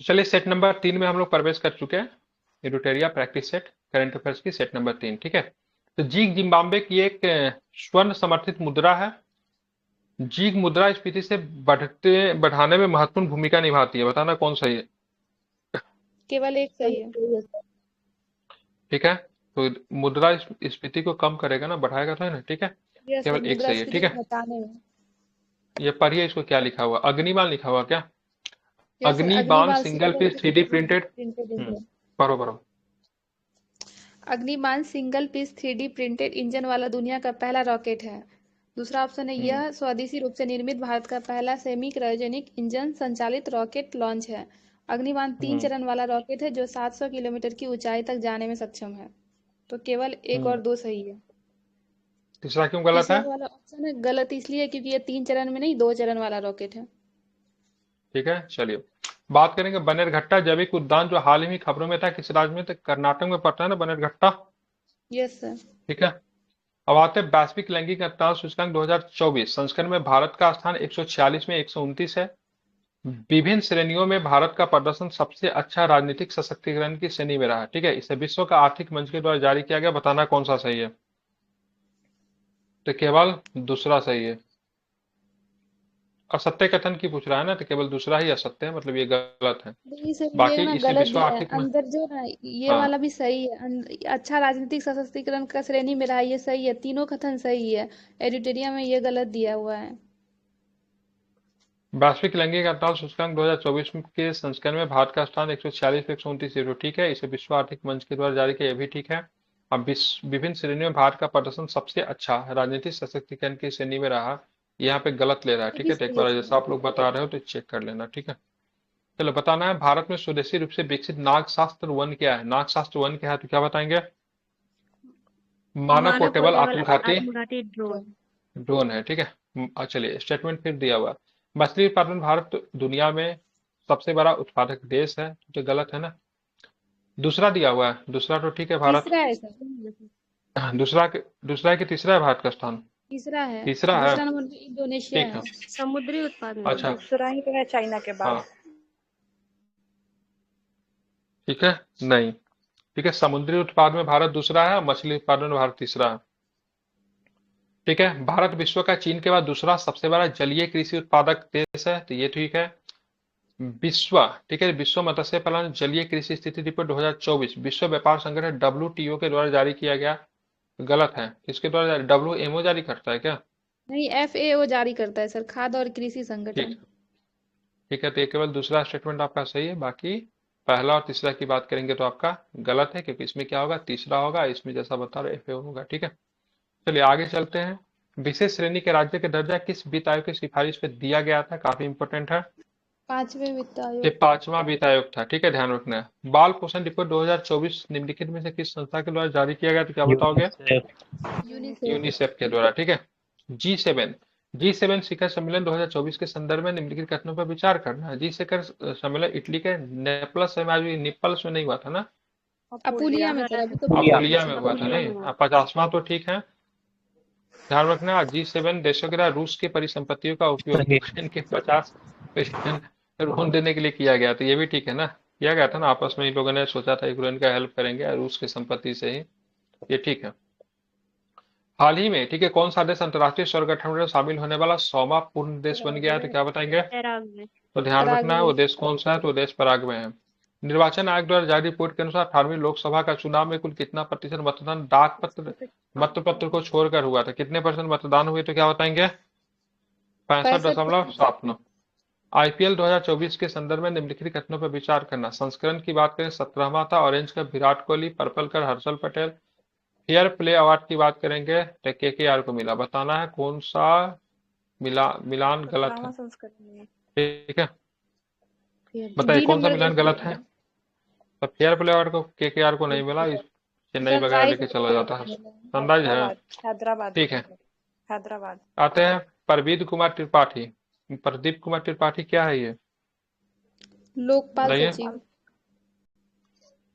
तो चलिए set number 3 में हम लोग प्रवेश कर चुके हैं। एडुटेरिया प्रैक्टिस सेट करंट अफेयर्स की सेट नंबर 3, ठीक है। तो जीग जिम्बाब्वे की एक स्वर्ण समर्थित मुद्रा है। जीग मुद्रास्फीति से बढ़ाने में महत्वपूर्ण भूमिका निभाती है। बताना कौन सही है। केवल एक सही है। ठीक है, तो मुद्रास्फीति को कम करेगा ना, बढ़ाएगा तो है ना, ठीक है। यस सर, केवल एक सही है, मुद्रास्फीति ठीक को है। घटाने में। ये पढ़िए, इसको क्या लिखा हुआ, अग्निबाण लिखा हुआ क्या। Yes sir, Agnibaan Agnibaan single single piece piece 3D printed. Printed hmm, engine. पढ़ो पढ़ो। Agnibaan single piece 3D printed engine वाला दुनिया का पहला रॉकेट है। दूसरा ऑप्शन है, हम्म यह स्वदेशी रूप से निर्मित भारत का पहला सेमी क्रायोजेनिक इंजन संचालित रॉकेट लॉन्च है। अग्निबाण 3 हम्म चरण वाला रॉकेट है जो 700 किलोमीटर की ऊंचाई तक जाने में सक्षम है। तो केवल एक हम्म और दो सही है। तीसरा क्यों गलत है। तीसरा वाला ऑप्शन है गलत, इसलिए क्योंकि ये 3 चरण में नहीं, 2 चरण वाला रॉकेट है। ठीक है, चलिए बात करेंगे बनेरघट्टा जैविक उद्यान, जो हाल ही में खबरों में था। किस राज्य में, तो कर्नाटक में पड़ता है ना बनेरघट्टा। Yes sir. ठीक है। अब आते हैं वैश्विक लैंगिक अंतराल सूचकांक 2024 संस्करण में भारत का स्थान 146 में 129 है। विभिन्न श्रेणियों में भारत का प्रदर्शन सबसे अच्छा राजनीतिक सशक्तिकरण की श्रेणी में रहा। ठीक है, इसे विश्व का आर्थिक मंच के द्वारा जारी किया गया। बताना कौन सा सही है। तो केवल दूसरा सही है। असत्य कथन की पूछ रहा है ना, तो केवल दूसरा ही असत्य है, मतलब ये गलत है। नहीं सर, ये बाकी ना इसे गलत विश्व दिया है आर्थिक अंदर जो ना। ये हाँ, वाला भी सही है, अच्छा राजनीतिक सशक्तिकरण का श्रेणी में रहा, ये सही है, तीनों कथन सही है। एडिटोरिया में ये गलत दिया हुआ है। वैश्विक लैंगिक अंतराल सूचकांक 2024 के संस्करण में भारत का स्थान 146 पे 129 जीरो, ठीक है। इसे विश्व आर्थिक मंच के द्वारा जारी किया, यह भी ठीक है। अब विभिन्न श्रेणियों में भारत का प्रदर्शन सबसे अच्छा राजनीतिक सशक्तिकरण की श्रेणी में रहा, यहाँ पे गलत ले रहा है, ये ठीक भी है। तो एक सही है बार सर। जैसा आप लोग बता रहे हो तो चेक कर लेना, ठीक है। चलो बताना है, भारत में स्वदेशी रूप से विकसित नागशास्त्र वन क्या है। नागशास्त्र वन क्या है, तो क्या बताएंगे। मानव मानव पोर्टेबल पोर्टेबल आत्मघाती आत्मघाती ड्रोन। ड्रोन है, ठीक है। चलिए स्टेटमेंट फिर दिया हुआ है। मछली उत्पादन भारत दुनिया में सबसे बड़ा उत्पादक देश है, तो गलत है ना। दूसरा दिया हुआ है, दूसरा तो ठीक है भारत। तीसरा है सर। दूसरा है कि तीसरा है भारत का स्थान। तीसरा है। तीसरा है, दूसरा नंबर पे इंडोनेशिया ठीक है। है। समुद्री उत्पादन। अच्छा, दूसरा ही तो है चाइना के बाद। हाँ, ठीक है। नहीं, ठीक है, समुद्री उत्पाद में भारत दूसरा है, मछली उत्पादन में भारत तीसरा है। ठीक है, भारत विश्व का चीन के बाद दूसरा सबसे बड़ा जलीय कृषि उत्पादक देश है, तो ये ठीक है। विश्व, ठीक है, विश्व मत्स्य पालन जलीय कृषि स्थिति रिपोर्ट 2024 विश्व व्यापार संगठन WTO के द्वारा जारी किया गया। गलत है, किसके द्वारा जारी, WMO जारी करता है क्या। नहीं, FAO जारी करता है सर, खाद्य और कृषि ठीक, संगठन। ठीक है, तो ये केवल दूसरा स्टेटमेंट आपका सही है। बाकी पहला और तीसरा की बात करेंगे तो आपका गलत है, क्योंकि इसमें क्या होगा, तीसरा होगा, इसमें जैसा बता रहे FAO होगा, ठीक है। चलिए आगे चलते हैं। विशेष श्रेणी के राज्य का दर्जा किस वित्त आयोग की सिफारिश पे दिया गया था, काफी इंपोर्टेंट है। 5वें वित्त ये आयोग। 5वां वित्त आयोग था, ठीक है, ध्यान रखना है। बाल पोषण रिपोर्ट 2024 निम्नलिखित में से किस संस्था के द्वारा जारी किया गया, तो क्या बताओगे। यूनिसेफ। यूनिसेफ। यूनिसेफ के द्वारा, ठीक है। जी7 शिखर सम्मेलन 2024 के संदर्भ में निम्नलिखित कथनों पर विचार करना है। जी शिखर सम्मेलन इटली के नेपल्स में, आज निपल्स में नहीं हुआ था ना, अपुलिया में सर, अभी तो पुलिया। अपुलिया में हुआ था। अपुलिया नहीं, में हुआ। 50वां तो ठीक है। ध्यान रखना, G7 देशों के द्वारा रूस की परिसंपत्तियों का उपयोग सही। यूक्रेन के 50% ऋण देने के लिए किया गया, तो ये भी ठीक है ना। किया गया था ना, आपस में इन लोगों ने सोचा था यूक्रेन का हेल्प करेंगे रूस की संपत्ति से ही, ये ठीक है। हाल ही में, ठीक है, कौन सा देश अंतर्राष्ट्रीय सौर गठन में शामिल होने वाला 100वां पूर्ण देश बन गया है, तो क्या बताएंगे। पैराग्वे। तो ध्यान रखना है, पराग्वे। वो देश कौन सा है, तो देश पराग्वे है। निर्वाचन आयोग द्वारा जारी रिपोर्ट के अनुसार 18वीं लोकसभा का चुनाव में कुल कितना प्रतिशत मतदान डाक पत्र मत पत्र को छोड़कर हुआ था। कितने परसेंट मतदान हुए, तो क्या बताएंगे। 65%। 65.79। IPL 2024 के संदर्भ में निम्नलिखित घटनाओं पर विचार करना। संस्करण की बात करें 17वां था, ऑरेंज का विराट कोहली, पर्पल का Harshal Patel. Fair play award की बात करेंगे तो KKR को मिला। बताना है कौन सा मिलान गलत है, 17वां संस्करण में ठीक है। बताइए डी कौन सा नंबर मिलान गलत गलत है। है। तो फेयर प्ले अवार्ड को KKR को नहीं मिला, चेन्नई वगैरह सनराइज लेके चला जाता है, अंदाज है। हैदराबाद हैदराबाद ठीक है, हैदराबाद। आते हैं प्रदीप कुमार त्रिपाठी। प्रदीप कुमार त्रिपाठी क्या है ये, लोकपाल बताइए। सचिव।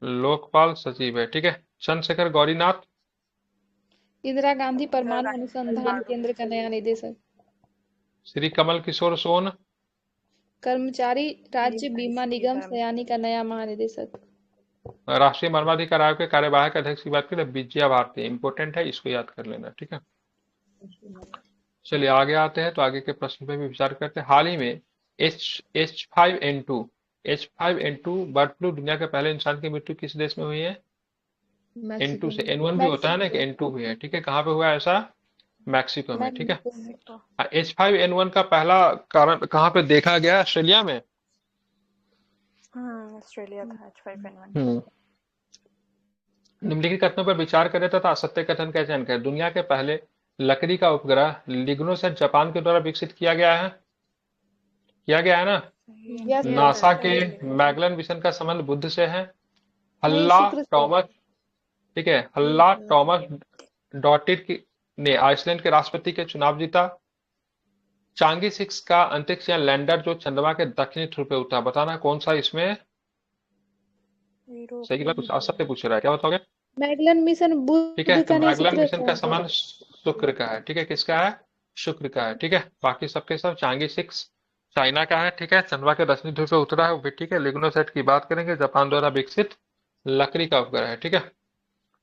लोकपाल सचिव है, ठीक है। चंद्रशेखर गौरीनाथ। इंदिरा गांधी इंदिरा परमाणु गांधी अनुसंधान परमाणु केंद्र का नया निदेशक। श्री कमल किशोर सोन। कर्मचारी राज्य ये बीमा इसकी निगम term। सयानी का नया महानिदेशक। राष्ट्रीय मानवाधिकार आयोग के कार्यवाहक अध्यक्ष की बात करें विजया भारती, इंपॉर्टेंट है, इसको याद कर लेना, ठीक है। चलिए आगे आते हैं, तो आगे के प्रश्न पे भी विचार करते हैं। हाल ही में H5N2 बर्ड फ्लू दुनिया के पहले इंसान की मृत्यु किस देश में हुई है? N2 से, N1 भी होता है ना कि N2 भी है, ठीक है। कहाँ पे हुआ है ऐसा? मैक्सिको में, ठीक है। मैक्सिको। H5N1 का पहला कारण कहाँ पे देखा गया? ऑस्ट्रेलिया में। ऑस्ट्रेलिया था H5N1। निम्नलिखित कथनों पर विचार करें तथा असत्य कथन का चयन करें। दुनिया के पहले लकड़ी का उपग्रह लिग्नोसेट जापान के द्वारा विकसित किया गया है ना। Yes NASA sir. के मैगलन मिशन का संबंध बुध से है। नहीं, हल्ला शुक्र से। टॉमस, ठीक है, हल्ला टॉमस डॉटिर ने आइसलैंड के राष्ट्रपति के चुनाव जीता। चांगी 6 का अंतरिक्ष यान लैंडर जो चंद्रमा के दक्षिणी ध्रुव पे उतरा, बताना कौन सा इसमें सही बात असत्य पूछ रहा है, क्या बताओगे? मैगलन मिशन ठीक है, बुध तो का नहीं, मैगलन शुक्र मिशन का का है। संबंध शुक्र का है, ठीक है। किसका है? शुक्र का है, ठीक है। बाकी सबके सब चांगी 6 चाइना का है, ठीक है, चंद्रमा के दक्षिणी ध्रुव पे उतरा है वो भी, ठीक है। लिग्नोसेट की बात करेंगे, जापान द्वारा विकसित लकड़ी का उपग्रह है, ठीक है।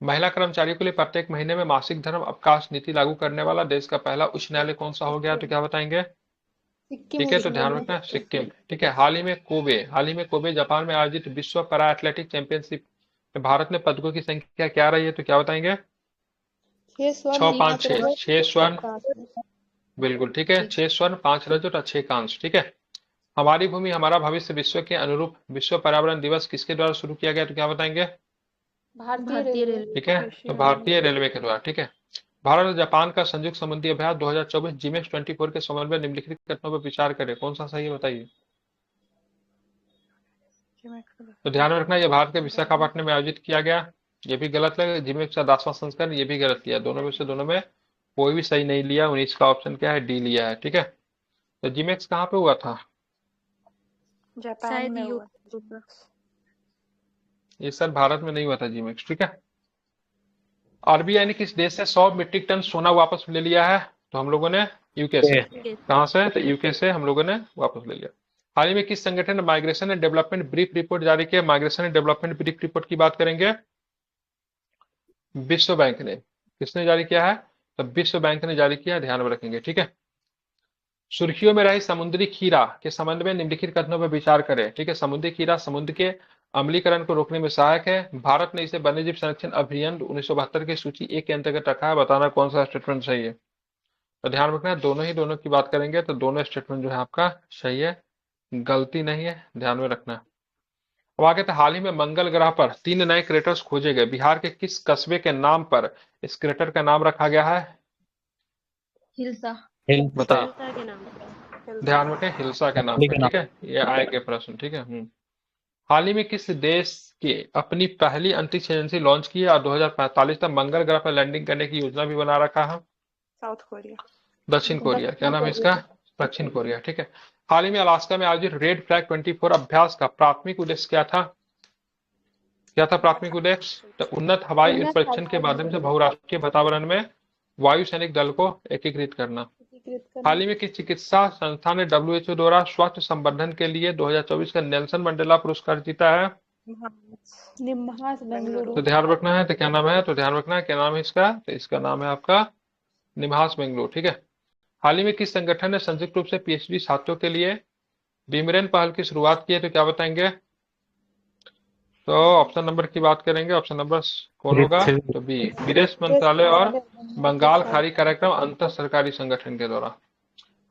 महिला कर्मचारियों के लिए प्रत्येक महीने में मासिक धर्म अवकाश नीति लागू करने वाला देश का पहला उच्च न्यायालय कौन सा हो गया, तो क्या बताएंगे? सिक्किम ठीक है, उच्च तो ध्यान न्यायालय। रखना सिक्किम, ठीक है। हाल ही में कोबे जापान में आयोजित विश्व पैरा एथलेटिक चैंपियनशिप में भारत में पदकों की संख्या क्या रही है, तो क्या बताएंगे? 6 स्वर्ण 6 5 5 6 रजत 6 स्वर्ण, 7 कांस्य। बिल्कुल ठीक है। 6 स्वर्ण 5 रजत और 6 कांस्य, ठीक है। हमारी भूमि हमारा भविष्य विश्व के अनुरूप विश्व पर्यावरण दिवस किसके द्वारा शुरू किया गया, तो क्या बताएंगे? भारतीय भारतीय रेलवे। रेलवे। ठीक है, तो भारतीय रेलवे के द्वारा, ठीक है। भारत और जापान का संयुक्त समुद्री अभ्यास 2024 जिमेक्स 24 के संबंध में निम्नलिखित कथनों पर विचार करें, कौन सा सही है बताइए? तो ध्यान में रखना, ये भारत के विशाखापट्टनम में आयोजित किया गया, ये भी गलत लगे। जिमेक्स का 10वां संस्करण, ये भी गलत किया। दोनों में कोई भी सही नहीं लिया। 19 का ऑप्शन क्या है? डी लिया है, ठीक है। तो जिमेक्स कहाँ पे हुआ था? जापान शायद में हुआ। यूरोप। ये सर भारत में नहीं हुआ था जिमेक्स, ठीक है। आरबीआई ने किस देश से 100 मीट्रिक टन सोना वापस ले लिया है? तो हम लोगों ने यूके से। कहाँ से? तो यूके से हम लोगों ने वापस ले लिया। हाल ही में किस संगठन ने migration and development brief report जारी किया? Migration and development brief report की बात करेंगे, विश्व बैंक ने। किसने जारी किया है? तो विश्व बैंक ने जारी किया, ध्यान में रखेंगे, ठीक है। सुर्खियों में रही समुद्री खीरा के संबंध में निम्नलिखित कथनों पर विचार करें, ठीक है। समुद्री खीरा समुद्र के अम्लीकरण को रोकने में सहायक है। भारत ने इसे वन्यजीव संरक्षण अभियान 1972 की सूची 1 के अंतर्गत रखा है, बताना कौन सा स्टेटमेंट सही है। तो ध्यान रखना है, दोनों की बात करेंगे तो दोनों स्टेटमेंट जो है आपका सही है, गलती नहीं है, ध्यान में रखना। अब आगे तो हाल ही में मंगल ग्रह पर 3 नए क्रेटर्स खोजे गए। बिहार के किस कस्बे के नाम पर इस क्रेटर का नाम रखा गया है? हिल्सा। बताओ। हिल्सा के नाम पर। ध्यान रखें, हिल्सा के नाम पर, ठीक है। ये आएंगे प्रश्न, ठीक है। हाल ही में किस देश की अपनी पहली अंतरिक्ष एजेंसी लॉन्च की है और 2045 तक मंगल ग्रह पर लैंडिंग करने की योजना भी बना रखा है? South Korea. दक्षिण कोरिया। क्या नाम है इसका? दक्षिण कोरिया, ठीक है। हाल ही में अलास्का में आयोजित रेड फ्लैग 24 अभ्यास का प्राथमिक उद्देश्य क्या था? प्राथमिक उद्देश्य? तो उन्नत हवाई युद्ध परीक्षण के माध्यम से बहुराष्ट्रीय वातावरण में वायु सैनिक दल को एकीकृत करना। हाल ही में किस चिकित्सा संस्थान ने WHO द्वारा स्वास्थ्य संवर्धन के लिए 2024 का नेल्सन मंडेला पुरस्कार जीता है? निम्हांस बेंगलुरु। तो ध्यान रखना है, तो क्या नाम है? तो ध्यान रखना है, क्या नाम है इसका? तो इसका नाम है आपका निम्हांस बेंगलुरु, ठीक है। हाल ही में किस संगठन ने संयुक्त रूप से PhD छात्रों के लिए बीमरेन पहल की शुरुआत की है, तो क्या बताएंगे? तो ऑप्शन नंबर की बात करेंगे, ऑप्शन नंबर कौन होगा? तो बी, विदेश मंत्रालय और बंगाल खाड़ी कार्यक्रम अंतर सरकारी संगठन के द्वारा।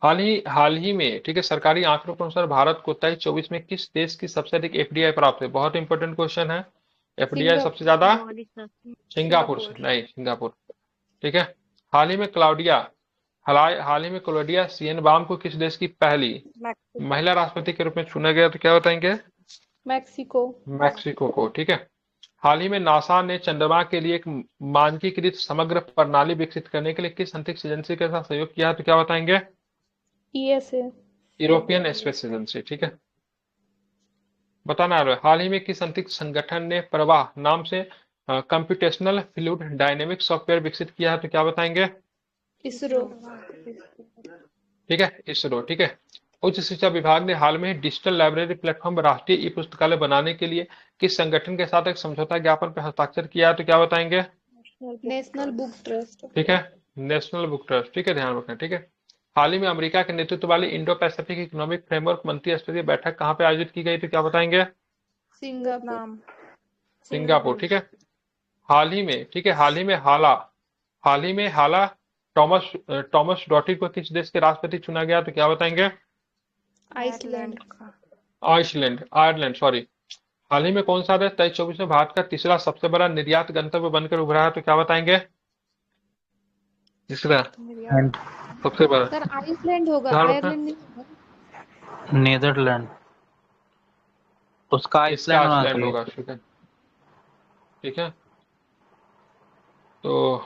हाल ही में, ठीक है, सरकारी आंकड़ों के अनुसार भारत को 23-24 में किस देश की सबसे अधिक FDI प्राप्त हुई? बहुत इंपॉर्टेंट क्वेश्चन है। FDI सबसे ज्यादा सिंगापुर से, नहीं, सिंगापुर, ठीक है। हाल ही में क्लॉडिया शिएनबाम को किस देश की पहली महिला राष्ट्रपति के रूप में चुना गया, तो क्या बताएंगे? मैक्सिको को, ठीक है। हाल ही में नासा ने चंद्रमा के लिए एक मानकीकृत समग्र प्रणाली विकसित करने के लिए किस अंतरिक्ष एजेंसी के साथ सहयोग किया, तो क्या बताएंगे? ESA। यूरोपियन स्पेस एजेंसी, ठीक है। बताना है हाल ही में किस अंतरिक्ष संगठन ने प्रवाह नाम से कंप्यूटेशनल फ्लूइड डायनेमिक सॉफ्टवेयर विकसित किया है, तो क्या बताएंगे? इसरो। ठीक है, इसरो, ठीक है। उच्च शिक्षा विभाग ने हाल में ही डिजिटल लाइब्रेरी प्लेटफॉर्म राष्ट्रीय ई पुस्तकालय बनाने के लिए किस संगठन के साथ एक समझौता ज्ञापन पर हस्ताक्षर किया है, तो क्या बताएंगे? National book trust. ठीक है, नेशनल बुक ट्रस्ट। ठीक है, ध्यान रखना। ठीक है, हाल ही में अमेरिका के नेतृत्व वाली इंडो पैसिफिक इकोनॉमिक फ्रेमवर्क मंत्री स्तरीय बैठक कहाँ पे आयोजित की गई, तो क्या बताएंगे? सिंगापुर। नाम सिंगापुर। ठीक है, हाल ही में, ठीक है, हाल ही में हाला टॉमस डॉटी को किस देश के राष्ट्रपति चुना गया, तो क्या बताएंगे? आइसलैंड। का आयरलैंड, सॉरी। हाल ही में कौन सा देश 23-24 में भारत का तीसरा सबसे बड़ा निर्यात गंतव्य बनकर उभरा है, तो क्या बताएंगे? तीसरा निर्यात सबसे बड़ा। सर आइसलैंड होगा, ध्यान रखना। आयरलैंड नहीं होगा। नीदरलैंड, उसका इसका आइसलैंड होना आइसलैंड चाहिए। होगा। ठीक है, ठीक है, तो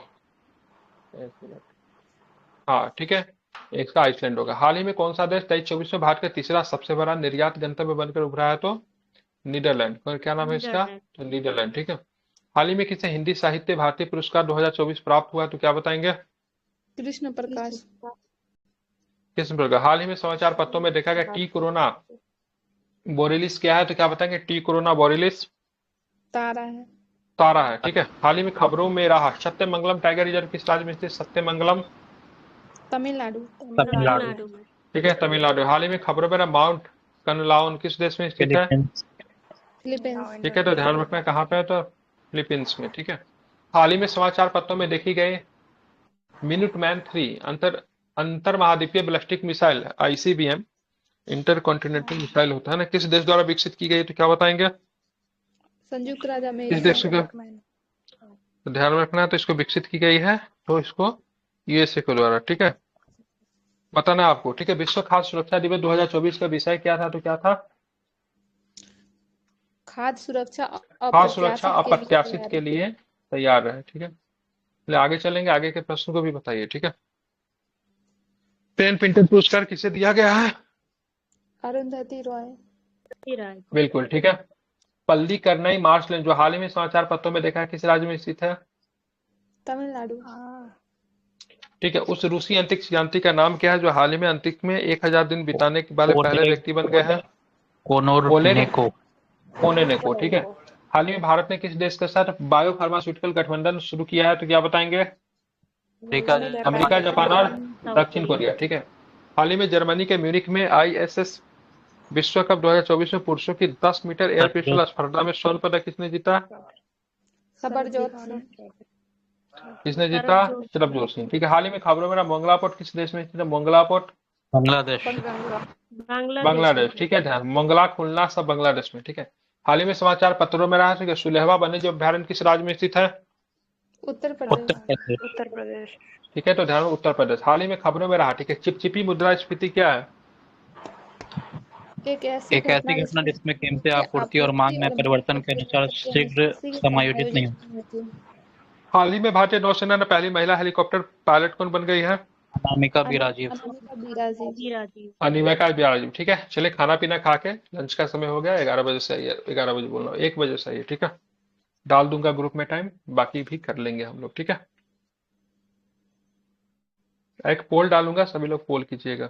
हाँ, ठीक है, इसका आइसलैंड होगा। हाल ही में कौन सा देश 23-24 में भारत का तीसरा सबसे बड़ा निर्यात गंतव्य बनकर उभरा है, तो नीदरलैंड। और क्या नाम है इसका? तो नीदरलैंड। ठीक है, हाल ही में किसे हिंदी साहित्य भारतीय पुरस्कार 2024 प्राप्त हुआ, तो क्या बताएंगे? कृष्ण प्रकाश। किस प्रकार? हाल ही में समाचार पत्रों में देखा गया टी कोरोना बोरेलिस क्या है, तो क्या बताएंगे? टी कोरोना बोरेलिस तारा है। तारा है। ठीक है, हाल ही में खबरों में रहा सत्यमंगलम टाइगर रिजर्व किस राज्य में स्थित? सत्यमंगलम, तमिलनाडु। तमिलनाडु, ठीक है, तमिलनाडु। हाल ही में खबरों में रहा माउंट कनलाउन किस देश में स्थित है? Philippines, Philippines. ठीक है, तो ध्यान रखना कहाँ पे है, तो फिलीपींस में। ठीक है, हाल ही में समाचार पत्रों में देखी गई मिनुटमैन 3 अंतर महाद्वीपीय ballistic missile ICBM inter continental missile होता है ना, किस देश द्वारा विकसित की गई, तो क्या बताएंगे? संयुक्त राज्य किस अमेरिका। देश का? तो ध्यान में रखना है, तो इसको विकसित की गई है, तो इसको यूएसए के द्वारा। ठीक है, बताना आपको। ठीक है, विश्व खाद्य सुरक्षा दिवस 2024 का विषय क्या था, तो क्या था? खाद्य सुरक्षा खाद्य सुरक्षा अप्रत्याशित अप्रत्याशित के लिए तैयार रहे। ठीक है, चलिए आगे चलेंगे, आगे के प्रश्न को भी बताइए। ठीक है, पेन पिंटर पुरस्कार किसे दिया गया है? अरुंधति रॉय। बिल्कुल। ठीक है, पल्लीकरनई मार्शलैंड जो हाल ही में समाचार पत्रों में देखा है किस राज्य में स्थित है? तमिलनाडु। ठीक है, उस रूसी अंतरिक्ष यात्री का नाम क्या है जो हाल ही में अंतरिक्ष में 1000 दिन बिताने के वाले पहले ओनेग व्यक्ति बन गए हैं? कोनोरनेको, कोनेनेको। ठीक है, हाल ही में भारत ने किस देश के साथ बायो फार्मास्यूटिकल गठबंधन शुरू किया है, तो क्या बताएंगे? अमेरिका, जापान और दक्षिण कोरिया। ठीक है, हाल ही में जर्मनी के म्यूनिख में आईएसएस विश्व कप 2024 में पुरुषों की 10 मीटर एयर पिस्टल स्पर्धा में स्वर्ण पदक किसने जीता? सबरजोत सिंह। किसने जीता? सरबजोत सिंह। ठीक है, हाल ही में खबरों में रहा मोंगला पोर्ट किस देश में स्थित है? मोंगला पोर्ट बांग्लादेश, बांग्लादेश। ठीक है, ध्यान, मोंगला खुलना सब बांग्लादेश में। ठीक है, हाल ही में समाचार पत्रों में रहा कि सुलेहवा वन्यजीव अभ्यारण्य किस राज्य में स्थित है? उत्तर प्रदेश। उत्तर प्रदेश। ठीक है, तो ध्यान, उत्तर प्रदेश। हाल ही में खबरों में रहा, ठीक है, चिपचिपी मुद्रास्फीति क्या है? एक ऐसी घटना जिसमें कीमतें आपूर्ति और मांग में परिवर्तन के अनुसार शीघ्र समायोजित नहीं होती। हाल ही में भारतीय नौसेना ने पहली महिला हेलीकॉप्टर पायलट कौन बन गई है? अनामिका बिराजीव। अनिमिका बिराजीव। ठीक है, चलिए खाना पीना खा के लंच का समय हो गया, 11 बजे से आई है, 11 बजे बोल रहा हूँ, 1 बजे से आई है। ठीक है, डाल दूंगा ग्रुप में टाइम, बाकी भी कर लेंगे हम लोग। ठीक है, एक पोल डालूंगा, सभी लोग पोल कीजिएगा।